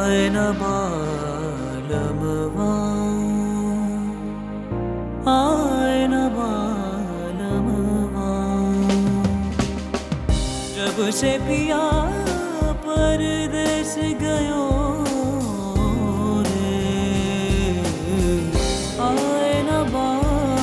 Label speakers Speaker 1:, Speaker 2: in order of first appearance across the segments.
Speaker 1: आए न बालमवा, आए न बालमवा, जब से पिया परदेस गयो रे, आए न बालमवा।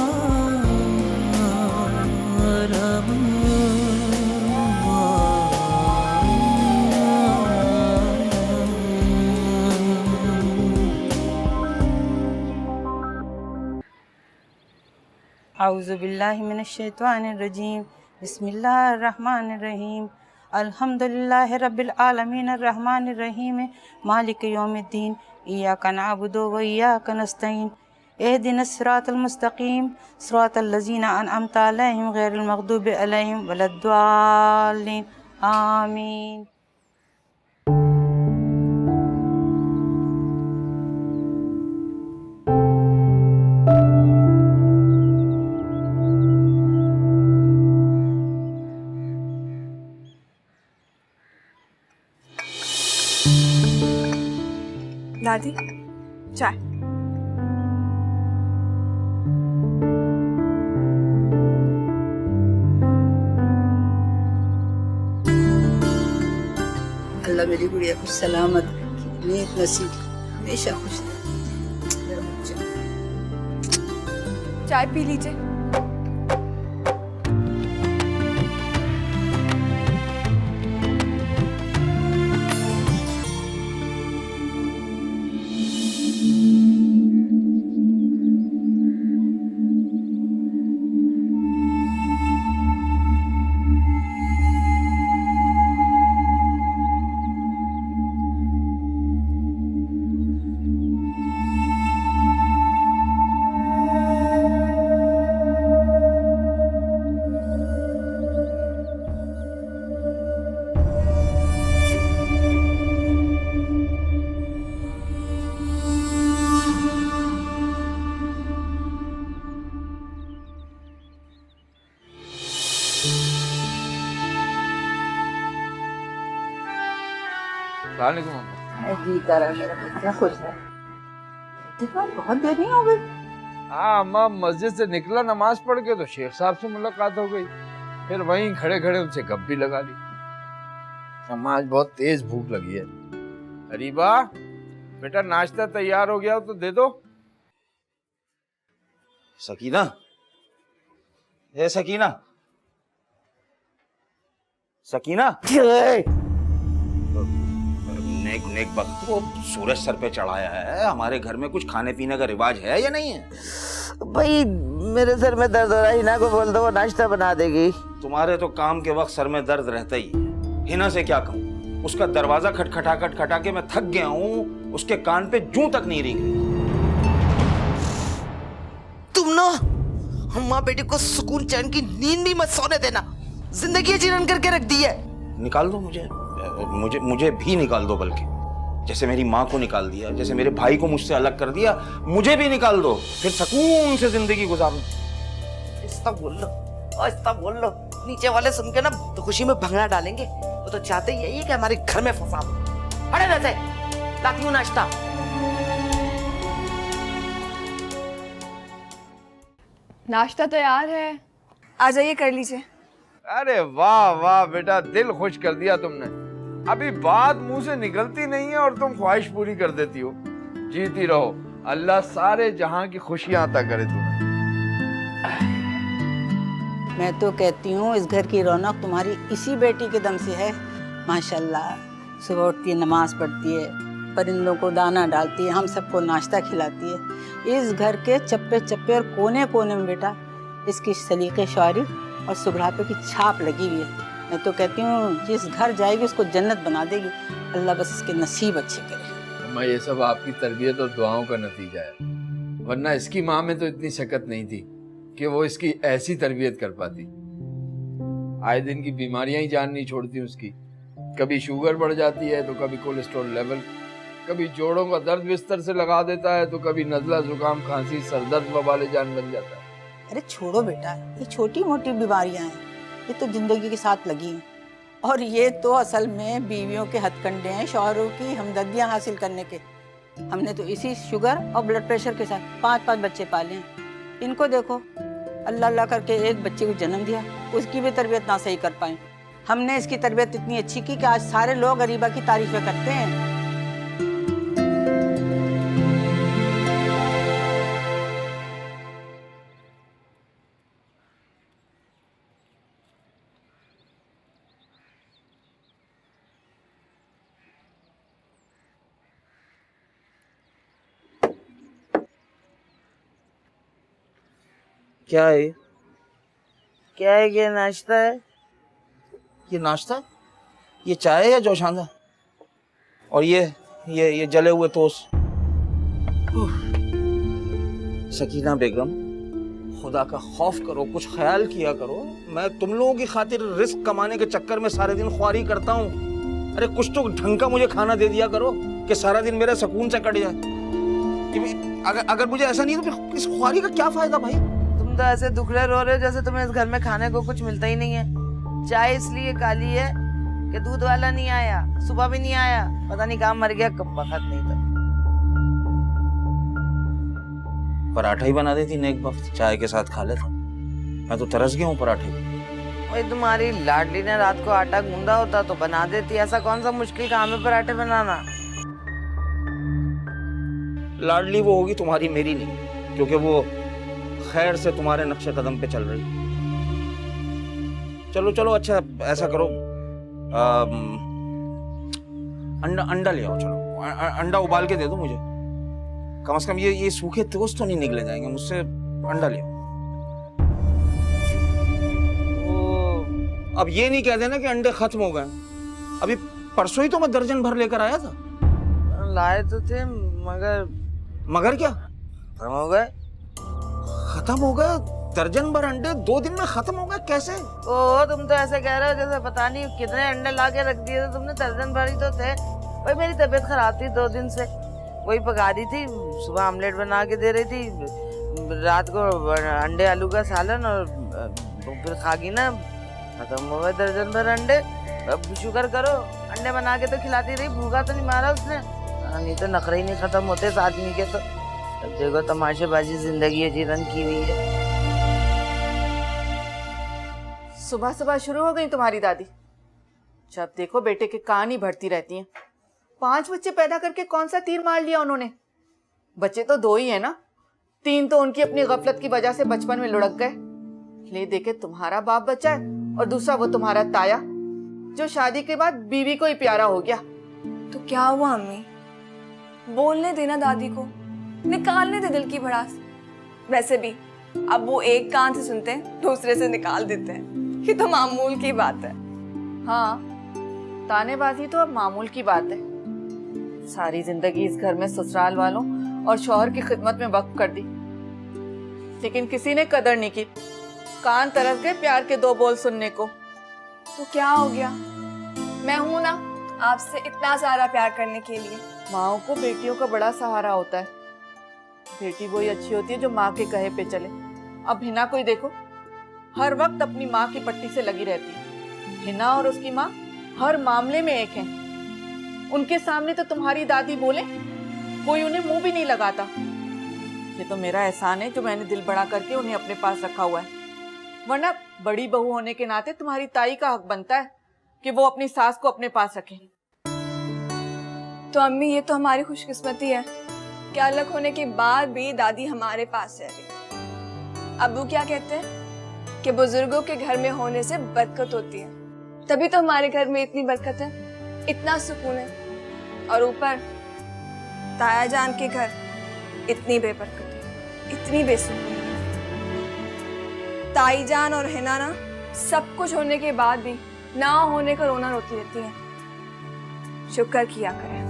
Speaker 2: औज़ुबिल्लाहिमिनश्शैतानिर्रजीम बिस्मिल्लाहिर्रहमानिर्रहीम अल्हम्दुलिल्लाहि रब्बिल आलमीन अर्रहमानिर्रहीम मालिकि यौमिद्दीन इय्याका नअबुदु व इय्याका नस्तईन इहदिनस सिरातल मुस्तकीम सिरातल लज़ीना अनअमता अलैहिम गैरिल मग़दूबि अलैहिम वलद्दाल्लीन आमीन।
Speaker 3: दादी चाय।
Speaker 2: अल्लाह मेरी गुड़िया को सलामत रखे, नेक नसीब हमेशा खुश रहे मेरा बच्चा।
Speaker 3: चाय पी लीजिए।
Speaker 2: जी करा मेरा बच्चा खुश है। देखो बहुत देर नहीं हो गई।
Speaker 4: हाँ अम्मा, मस्जिद से निकला नमाज पढ़ के तो शेख साहब से मुलाकात हो गई, फिर वहीं खड़े खड़े उनसे गप भी लगा ली। अम्मा आज बहुत तेज भूख लगी है। अरीबा बेटा नाश्ता तैयार हो गया हो तो दे दो।
Speaker 5: सकीना, ए सकीना, सकीना। नेक नेक वक्त वो सूरज सर पे चढ़ाया है, हमारे घर में कुछ खाने पीने का रिवाज है या नहीं है?
Speaker 6: भाई मेरे सर में दर्द हो रहा है, हिना को बोल दो वो नाश्ता बना देगी।
Speaker 5: तुम्हारे तो काम के वक्त सर में दर्द रहता ही है। हिना से क्या कहूँ, उसका दरवाजा खटखटा के मैं थक गया हूँ, उसके कान पे जूं तक नहीं रेंग रही।
Speaker 6: तुम ना अम्मा बेटी को सुकून चैन की नींद भी मत सोने देना, जिंदगी जीवन करके रख दी है।
Speaker 5: निकाल दो मुझे भी निकाल दो, बल्कि जैसे मेरी माँ को निकाल दिया, जैसे मेरे भाई को मुझसे अलग कर दिया, मुझे भी निकाल दो, फिर सुकून से जिंदगी गुजारो।
Speaker 6: ऐसा बोल लो, ऐसा बोल लो, नीचे वाले सुन के ना तो खुशी में भंगड़ा डालेंगे। वो तो चाहते ही यही है कि हमारे घर में फसाद। अरे वैसे लाती हूँ नाश्ता।
Speaker 3: नाश्ता तैयार है, आ जाइए कर लीजिए।
Speaker 4: अरे वाह वाह बेटा, दिल खुश कर दिया तुमने। अभी बात मुंह से निकलती नहीं है और तुम ख्वाहिश पूरी कर देती हो। जीती रहो, अल्लाह सारे जहां की खुशियां अता करे तुम्हें।
Speaker 2: मैं तो कहती हूँ इस घर की रौनक तुम्हारी इसी बेटी के दम से है। माशाल्लाह, सुबह उठती है, नमाज पढ़ती है, परिंदों को दाना डालती है, हम सबको नाश्ता खिलाती है। इस घर के चप्पे चप्पे और कोने कोने में बेटा इसकी सलीके शारी और सुघड़ापे की छाप लगी हुई है। मैं तो कहती हूँ जिस घर जाएगी उसको जन्नत बना देगी। अल्लाह बस इसके नसीब अच्छे करे।
Speaker 4: अम्मा ये सब आपकी तरबियत और दुआओं का नतीजा है, वरना इसकी माँ में तो इतनी शकत नहीं थी कि वो इसकी ऐसी तरबियत कर पाती। आए दिन की बीमारियां ही जान नहीं छोड़ती उसकी। कभी शुगर बढ़ जाती है तो कभी कोलेस्ट्रॉल लेवल, कभी जोड़ों का दर्द बिस्तर से लगा देता है तो कभी नज़ला, जुकाम, खांसी, सरदर्द वबाले जान बन जाता है।
Speaker 2: अरे छोड़ो बेटा, ये छोटी मोटी बीमारियां हैं, ये तो जिंदगी के साथ लगी हैं। और ये तो असल में बीवियों के हथकंडे हैं, शौहरों की हमदर्दियाँ हासिल करने के। हमने तो इसी शुगर और ब्लड प्रेशर के साथ 5-5 बच्चे पाले हैं। इनको देखो, अल्लाह अल्लाह करके एक बच्चे को जन्म दिया, उसकी भी तरबियत ना सही कर पाए। हमने इसकी तरबियत इतनी अच्छी की कि आज सारे लोग गरीबा की तारीफें करते हैं।
Speaker 5: क्या है ये?
Speaker 6: क्या है ये? नाश्ता है।
Speaker 5: ये नाश्ता? ये चाय है या जोशांदा? और ये जले हुए टोस्ट। सकीना बेगम, खुदा का खौफ करो, कुछ ख्याल किया करो। मैं तुम लोगों की खातिर रिस्क कमाने के चक्कर में सारे दिन ख्वारी करता हूँ। अरे कुछ तो ढंग का मुझे खाना दे दिया करो कि सारा दिन मेरा सुकून से कट जाए। अगर मुझे ऐसा नहीं तो फिर इस ख्वारी का क्या फायदा भाई?
Speaker 6: तुम तो ऐसे दुखड़े रो रहे हो जैसे तुम्हें इस घर में खाने को कुछ मिलता ही नहीं है। चाय इसलिए काली है कि दूध वाला नहीं आया, सुबह भी नहीं आया, पता नहीं कहाँ मर गया, कब वक्त नहीं था।
Speaker 5: पराठा ही बना देती नेक वक्त, चाय के साथ खा लेता। मैं तो तरस गया हूँ पराठे को।
Speaker 6: भाई तुम्हारी लाडली ने रात को आटा गूंदा होता तो बना देती। ऐसा कौन सा मुश्किल काम है पराठे बनाना?
Speaker 5: लाडली वो होगी तुम्हारी, मेरी नहीं, क्योंकि वो खैर से तुम्हारे नक्शे कदम पे चल रही। चलो चलो, अच्छा ऐसा करो, अंडा ले आओ। चलो अंडा उबाल के दे दो मुझे। कम से कम ये सूखे टोस्ट तो नहीं निकले जाएंगे मुझसे। अंडा ले आओ। अब ये नहीं कह देना कि अंडे खत्म हो गए। अभी परसों ही तो मैं दर्जन भर लेकर आया था।
Speaker 6: लाए तो थे
Speaker 5: मगर क्या
Speaker 6: खत्म हो गए?
Speaker 5: खत्म हो गए? दर्जन भर अंडे 2 दिन में खत्म हो गए? कैसे?
Speaker 6: ओ तुम तो ऐसे कह रहे हो जैसे पता नहीं कितने अंडे ला के रख दिए थे तुमने। दर्जन भर ही तो थे। भाई मेरी तबीयत खराब थी 2 दिन से, वही पका रही थी। सुबह आमलेट बना के दे रही थी, रात को अंडे आलू का सालन, और फिर खा गई ना, खत्म हो गए दर्जन भर अंडे। अब शुक्र करो अंडे बना के तो खिलाती रही, भूखा तो नहीं मारा उसने। नहीं तो नखरे ही नहीं खत्म होते इस आदमी के। तो अब देखो तमाशेबाजी जिंदगी है जीवन की हुई है।
Speaker 7: सुबह सुबह शुरू हो गई तुम्हारी दादी। जब देखो बेटे के कान ही भरती रहती हैं। 5 बच्चे पैदा करके कौन सा तीर मार लिया उन्होंने? बच्चे तो 2 ही है ना। 3 तो उनकी अपनी गफलत की वजह से बचपन में लुढ़क गए। ले देखे तुम्हारा बाप बचा है, और दूसरा वो तुम्हारा ताया जो शादी के बाद बीवी को ही प्यारा हो गया।
Speaker 3: तो क्या हुआ अम्मी? बोलने देना दादी को, निकालने दे दिल की भड़ास। वैसे भी अब वो एक कान से सुनते हैं, दूसरे से निकाल देते हैं। ये तो मामूल की बात है।
Speaker 7: हाँ, तानेबाजी तो अब मामूल की बात है। सारी जिंदगी इस घर में ससुराल वालों और शौहर की खिदमत में वक्फ कर दी, लेकिन किसी ने कदर नहीं की। कान तरस गए प्यार के 2 बोल सुनने को।
Speaker 3: तो क्या हो गया? मैं हूं ना आपसे इतना सारा प्यार करने के लिए।
Speaker 7: माओ को बेटियों का बड़ा सहारा होता है। बेटी वही अच्छी होती है जो माँ के कहे पे चले। अब हिना को ही देखो, हर वक्त अपनी माँ की पट्टी से लगी रहती है। हिना और उसकी माँ हर मामले में एक हैं। उनके सामने तो तुम्हारी दादी बोले कोई उन्हें मुंह भी नहीं लगाता। ये तो मेरा एहसान है जो मैंने दिल बड़ा करके उन्हें अपने पास रखा हुआ है, वरना बड़ी बहू होने के नाते तुम्हारी ताई का हक बनता है कि वो अपनी सास को अपने पास रखे।
Speaker 3: तो अम्मी ये तो हमारी खुशकिस्मती है कि अलग होने के बाद भी दादी हमारे पास रह रही। अब्बू क्या कहते हैं कि बुजुर्गों के घर में होने से बरकत होती है, तभी तो हमारे घर में इतनी बरकत है, इतना सुकून है। और ऊपर ताया जान के घर इतनी बेबरकत है, इतनी बेसुकून है। ताई जान और हिना ना सब कुछ होने के बाद भी ना होने का रोना रोती रहती है। शुक्र किया करें।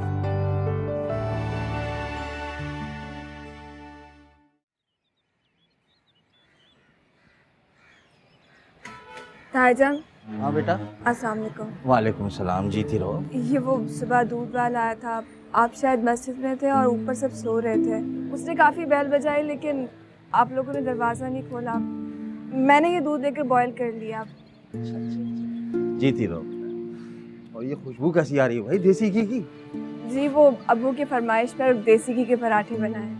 Speaker 3: ताईजान।
Speaker 5: हाँ बेटा।
Speaker 3: अस्सलाम वालेकुम।
Speaker 5: वालेकुम सलाम। जीती रहो।
Speaker 3: ये वो सुबह दूध वाला आया था, आप शायद मस्जिद में थे और ऊपर सब सो रहे थे। उसने काफ़ी बैल बजाई लेकिन आप लोगों ने दरवाज़ा नहीं खोला। मैंने ये दूध लेकर बॉईल कर लिया।
Speaker 5: जीती रहो। और ये खुशबू कैसी आ रही है भाई देसी घी की?
Speaker 3: जी वो अबू की फरमाइश पर देसी घी के पराठे बनाए।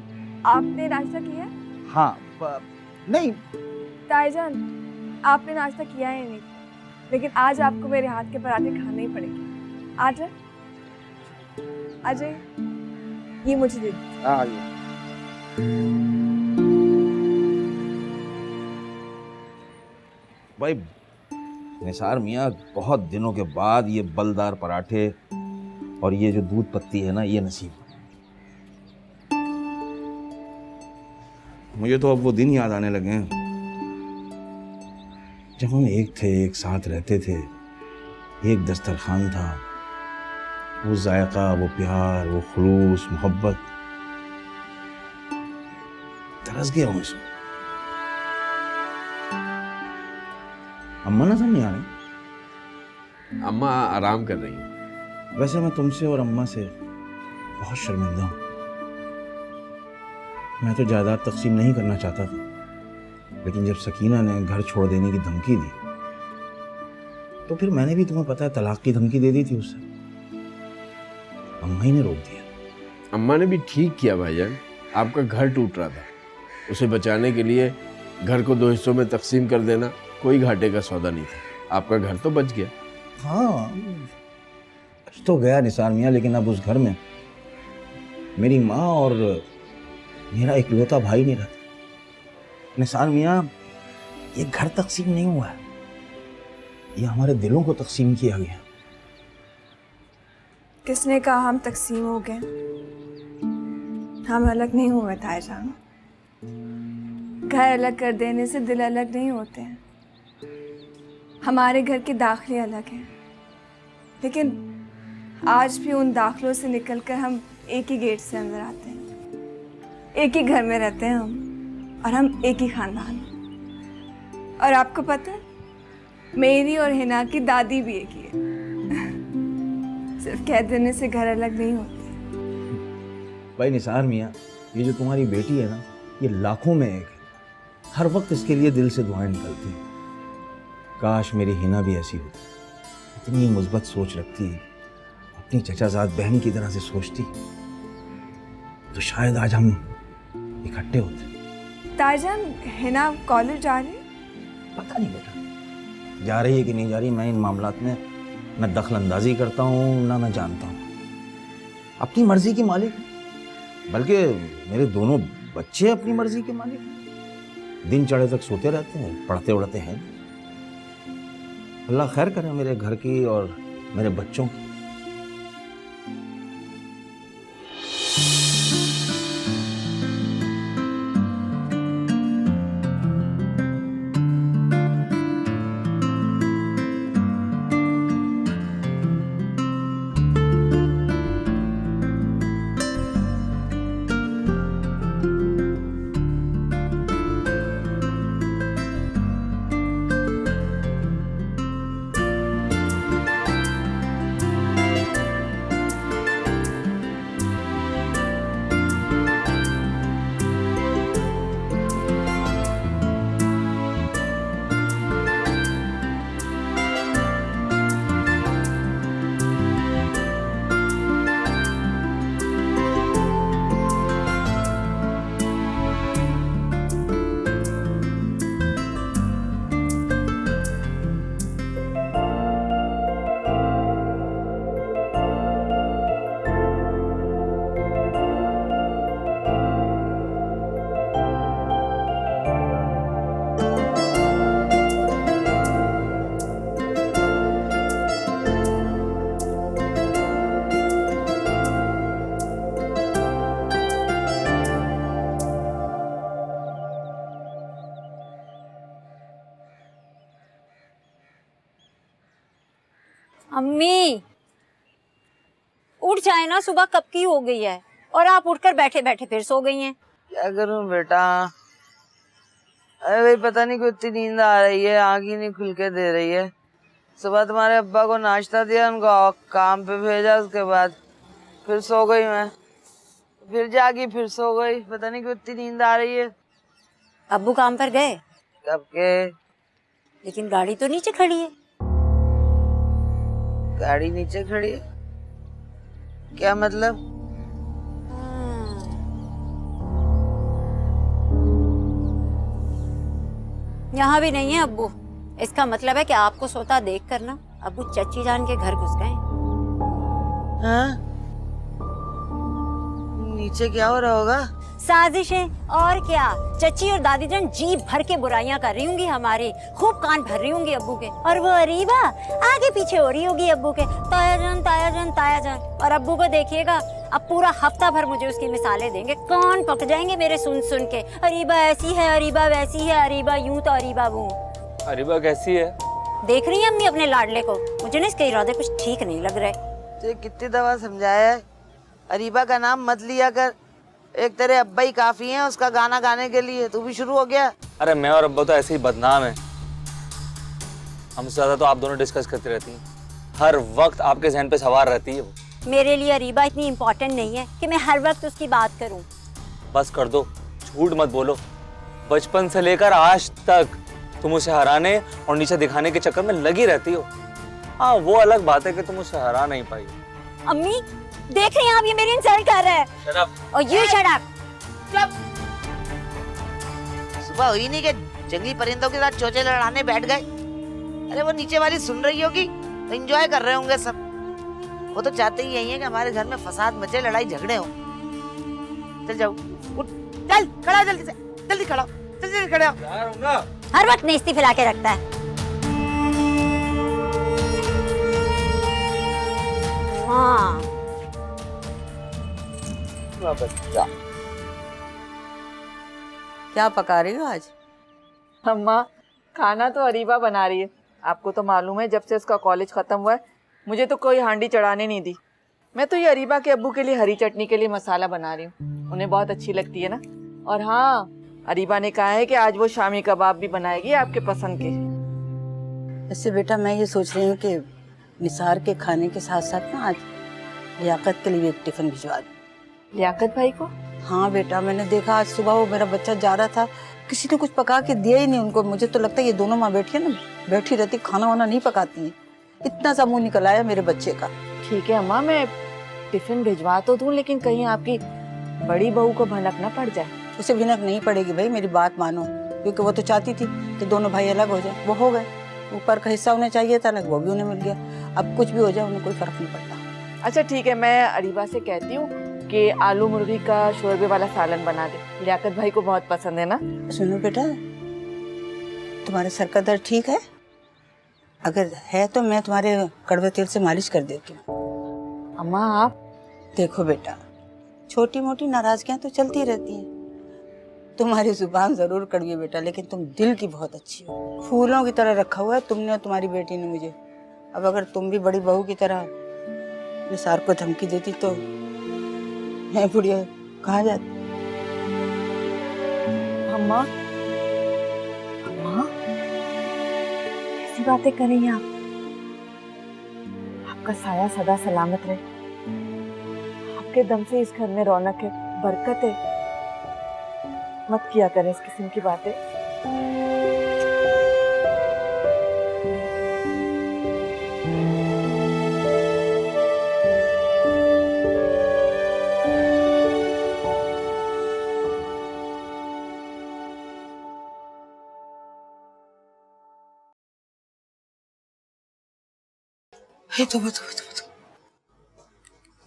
Speaker 3: आपने नाश्ता किया?
Speaker 5: हाँ नहीं
Speaker 3: ताईजान आपने नाश्ता किया ही नहीं, लेकिन आज आपको मेरे हाथ के पराठे खाने ही पड़ेंगे। आ जाए, आ जाइए, ये मुझे दे दीजिए।
Speaker 5: आ गया। भाई निसार मियाँ बहुत दिनों के बाद ये बलदार पराठे और ये जो दूध पत्ती है ना ये नसीब। मुझे तो अब वो दिन याद आने लगे हैं जब हम एक थे, एक साथ रहते थे, एक दस्तरखान था। वो जायका, वो प्यार, वो खुलूस, मोहब्बत, तरस गया हूं इसको। अम्मा ना समझ आ रही?
Speaker 4: अम्मा आराम कर रही हैं।
Speaker 5: वैसे मैं तुमसे और अम्मा से बहुत शर्मिंदा हूं। मैं तो जायदाद तकसीम नहीं करना चाहता था, लेकिन जब सकीना ने घर छोड़ देने की धमकी दी तो फिर मैंने भी, तुम्हें पता है, तलाक की धमकी दे दी थी उसे। अम्मा ही ने रोक दिया।
Speaker 4: अम्मा ने भी ठीक किया भाईजान। आपका घर टूट रहा था, उसे बचाने के लिए घर को 2 हिस्सों में तकसीम कर देना कोई घाटे का सौदा नहीं था। आपका घर तो बच गया।
Speaker 5: हाँ बच तो गया निसार मियाँ, लेकिन अब उस घर में मेरी माँ और मेरा इकलौता भाई नहीं रहता। निसार मियाँ ये घर तकसीम नहीं हुआ है, ये हमारे दिलों को तकसीम किया गया।
Speaker 3: किसने कहा हम तकसीम हो गए? हम अलग नहीं हुए ताईजान। घर अलग कर देने से दिल अलग नहीं होते हैं। हमारे घर के दाखले अलग हैं, लेकिन आज भी उन दाखलों से निकलकर हम एक ही गेट से अंदर आते हैं। एक ही घर में रहते हैं हम, और हम एक ही खानदान। और आपको पता है, मेरी और हिना की दादी भी एक ही है। सिर्फ कह देने से घर अलग नहीं होते।
Speaker 5: भाई निसार मियाँ, ये जो तुम्हारी बेटी है ना, ये लाखों में एक है। हर वक्त इसके लिए दिल से दुआएं निकलती हैं। काश मेरी हिना भी ऐसी होती, इतनी मुस्बत सोच रखती, अपनी चचाजाद बहन की तरह से सोचती, तो शायद आज हम इकट्ठे होते।
Speaker 3: ताईजान हिना कॉलेज जा रही?
Speaker 5: पता नहीं बेटा, जा रही है कि नहीं जा रही, मैं इन मामलात में न दखल अंदाजी करता हूँ ना मैं जानता हूँ। अपनी मर्जी की मालिक है, बल्कि मेरे दोनों बच्चे अपनी मर्जी के मालिक हैं। दिन चढ़े तक सोते रहते हैं, पढ़ते उड़ते हैं। अल्लाह खैर करे मेरे घर की और मेरे बच्चों की।
Speaker 8: अम्मी उठ जाए ना, सुबह कब की हो गई है और आप उठकर बैठे बैठे फिर सो गई हैं।
Speaker 6: क्या करूं बेटा, अरे भाई पता नहीं क्यों इतनी नींद आ रही है, आँख ही नहीं खुल के दे रही है। सुबह तुम्हारे अब्बा को नाश्ता दिया, उनको काम पे भेजा, उसके बाद फिर सो गई मैं, फिर जागी फिर सो गई। पता नहीं क्यों इतनी नींद आ रही है।
Speaker 8: अब्बू काम पर गए?
Speaker 6: कब के?
Speaker 8: लेकिन गाड़ी तो नीचे खड़ी है।
Speaker 6: गाड़ी नीचे खड़ी है, क्या मतलब?
Speaker 8: यहाँ भी नहीं है अब्बू। इसका मतलब है कि आपको सोता देख कर ना अब्बू चच्ची जान के घर घुस गए।
Speaker 6: हाँ? नीचे क्या हो रहा होगा?
Speaker 8: साजिशें और क्या। चच्ची और दादी जान जी भर के बुराइयां कर रही होंगी हमारी, खूब कान भर रही होंगी अब्बू के। और वो अरीबा आगे पीछे हो रही होगी अब्बू के, ताया जान ताया जान ताया जान। और अब्बू को देखिएगा अब पूरा हफ्ता भर मुझे उसकी मिसालें देंगे, कान पक जाएंगे मेरे सुन सुन के। अरीबा ऐसी है, अरीबा वैसी है, अरीबा यूं तो अरीबा वो।
Speaker 9: अरीबा कैसी है?
Speaker 8: देख रही है अम्मी अपने लाडले को? मुझे ना इसके इरादे कुछ ठीक नहीं लग रहे।
Speaker 6: तुझे कितनी दफा समझाया है, अरीबा का नाम मत लिया कर। एक तेरे अब्बा ही काफी हैं उसका गाना गाने के लिए, तू भी शुरू हो गया।
Speaker 9: अरे मैं और अब्बा तो ऐसे ही बदनाम है। हमसे ज्यादा तो आप दोनों डिस्कस करती रहती हैं, हर वक्त आपके जहन पे सवार रहती है वो।
Speaker 8: मेरे लिए अरीबा इतनी इम्पोर्टेंट नहीं है कि मैं हर वक्त उसकी बात करूं।
Speaker 9: बस कर दो, झूठ मत बोलो। बचपन से लेकर आज तक तुम उसे हराने और नीचे दिखाने के चक्कर में लगी रहती हो। हाँ वो अलग बात है कि तुम उसे हरा नहीं पाई।
Speaker 8: अम्मी देख रही हैं आप, ये मेरी इंसल्ट कर रहे हैं।
Speaker 9: Shut up.
Speaker 8: और यू शट अप।
Speaker 6: सुबह हुई नहीं कि जंगली परिंदों के साथ चोचे लड़ाने बैठ गए। अरे वो नीचे वाली सुन रही होगी तो एंजॉय कर रहे होंगे सब। वो तो चाहते ही यही है कि हमारे घर में फसाद मचे, लड़ाई झगड़े हो। चल जाओ, उठ, चल खड़ा हो जल्दी से, जल्दी खड़ा हो, जल्दी खड़ा हो।
Speaker 8: हर वक्त नेस्ती फैला के रखता है। हाँ
Speaker 2: क्या पका रही हो आज?
Speaker 7: अम्मा खाना तो अरीबा बना रही है। आपको तो मालूम है जब से उसका कॉलेज खत्म हुआ है मुझे तो कोई हांडी चढ़ाने नहीं दी। मैं तो ये अरीबा के अब्बू के लिए हरी चटनी के लिए मसाला बना रही हूँ, उन्हें बहुत अच्छी लगती है ना। और हाँ, अरीबा ने कहा है कि आज वो शामी कबाब भी बनाएगी आपके पसंद के।
Speaker 2: इससे बेटा मैं ये सोच रही हूँ कि निसार के खाने के साथ साथ ना आज लियाकत के लिए भी एक टिफिन भिजवा दूँ।
Speaker 7: लियाकत भाई को?
Speaker 2: हाँ बेटा, मैंने देखा आज सुबह वो मेरा बच्चा जा रहा था, किसी ने कुछ पका के दिया ही नहीं उनको। मुझे तो लगता है ये दोनों माँ बैठी है ना, बैठी रहती खाना वाना नहीं पकाती है। इतना सा मुंह निकल आया मेरे बच्चे का।
Speaker 7: ठीक है अम्मा, मैं टिफिन भिजवा तो दूं, लेकिन कहीं आपकी बड़ी बहू को भनक ना पड़ जाए।
Speaker 2: उसे भनक नहीं पड़ेगी भाई, मेरी बात मानो, क्योंकि वो तो चाहती थी कि दोनों भाई अलग हो जाए, वो हो गए। ऊपर का हिस्सा उन्हें चाहिए था अलग, वो भी उन्हें मिल गया। अब कुछ भी हो जाए उन्हें कोई फर्क नहीं पड़ता।
Speaker 7: अच्छा ठीक है, मैं अरीबा से कहती हूँ कि आलू मुर्गी का शोरबे वाला सालन बना दे, लियाकत भाई को बहुत पसंद है ना।
Speaker 2: सुनो बेटा, तुम्हारे सर का दर्द ठीक है? अगर है तो मैं तुम्हारे कड़वे तेल से मालिश कर देती हूँ।
Speaker 7: अम्मा आप
Speaker 2: देखो बेटा, छोटी मोटी नाराजगियां तो चलती रहती हैं। तुम्हारी जुबान जरूर कड़वी है बेटा, लेकिन तुम दिल की बहुत अच्छी हो। फूलों की तरह रखा हुआ है तुमने और तुम्हारी बेटी ने मुझे। अब अगर तुम भी बड़ी बहू की तरह निसार को धमकी देती तो मैं बुढ़िया कहाँ जाती।
Speaker 7: अम्मा, अम्मा कैसी बातें कर रही हैं आप? आपका साया सदा सलामत रहे। आपके दम से इस घर में रौनक है, बरकत है। मत किया करें इस किस्म की बातें।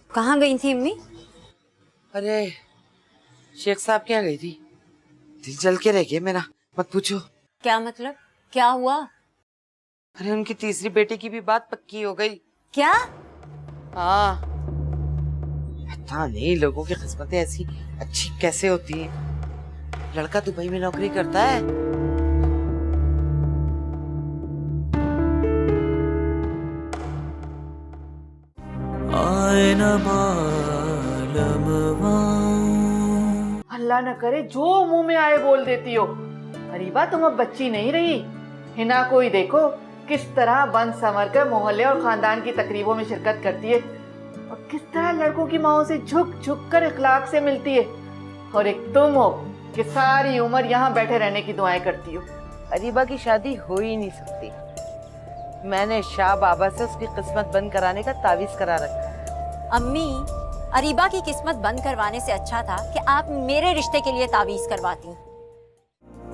Speaker 8: कहाँ गई थी अम्मी?
Speaker 6: अरे शेख साहब क्या गई थी, दिल जल के रह गया मेरा, मत पूछो।
Speaker 8: क्या मतलब, क्या हुआ?
Speaker 6: अरे उनकी तीसरी बेटी की भी बात पक्की हो गई।
Speaker 8: क्या?
Speaker 6: हाँ, पता नहीं लोगों की किस्मतें ऐसी अच्छी कैसे होती हैं। लड़का दुबई में नौकरी करता है।
Speaker 1: आए न मालमवा।
Speaker 7: अल्लाह न करे जो मुंह में आए बोल देती हो। अरीबा तुम अब बच्ची नहीं रही। हिना को ही देखो किस तरह बन संवर कर मोहल्ले और खानदान की तकरीबों में शिरकत करती है, और किस तरह लड़कों की माओ से झुक झुक कर इखलाक से मिलती है। और एक तुम हो कि सारी उम्र यहाँ बैठे रहने की दुआएं करती हो।
Speaker 6: अरीबा की शादी हो ही नहीं सकती। मैंने शाह बाबा से उसकी किस्मत बंद कराने का तावीज करा रखा है।
Speaker 8: अम्मी, अरीबा की किस्मत बंद करवाने से अच्छा था कि आप मेरे रिश्ते के लिए तावीज करवाती।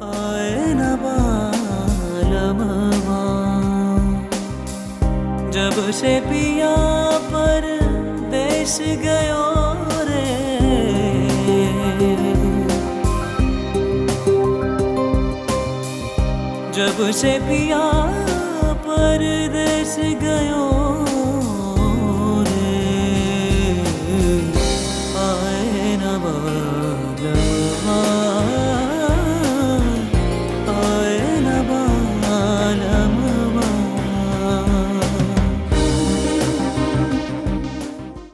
Speaker 1: आए न बालम जब से पिया पर देश गयो रे, जब से पिया परदेस गयो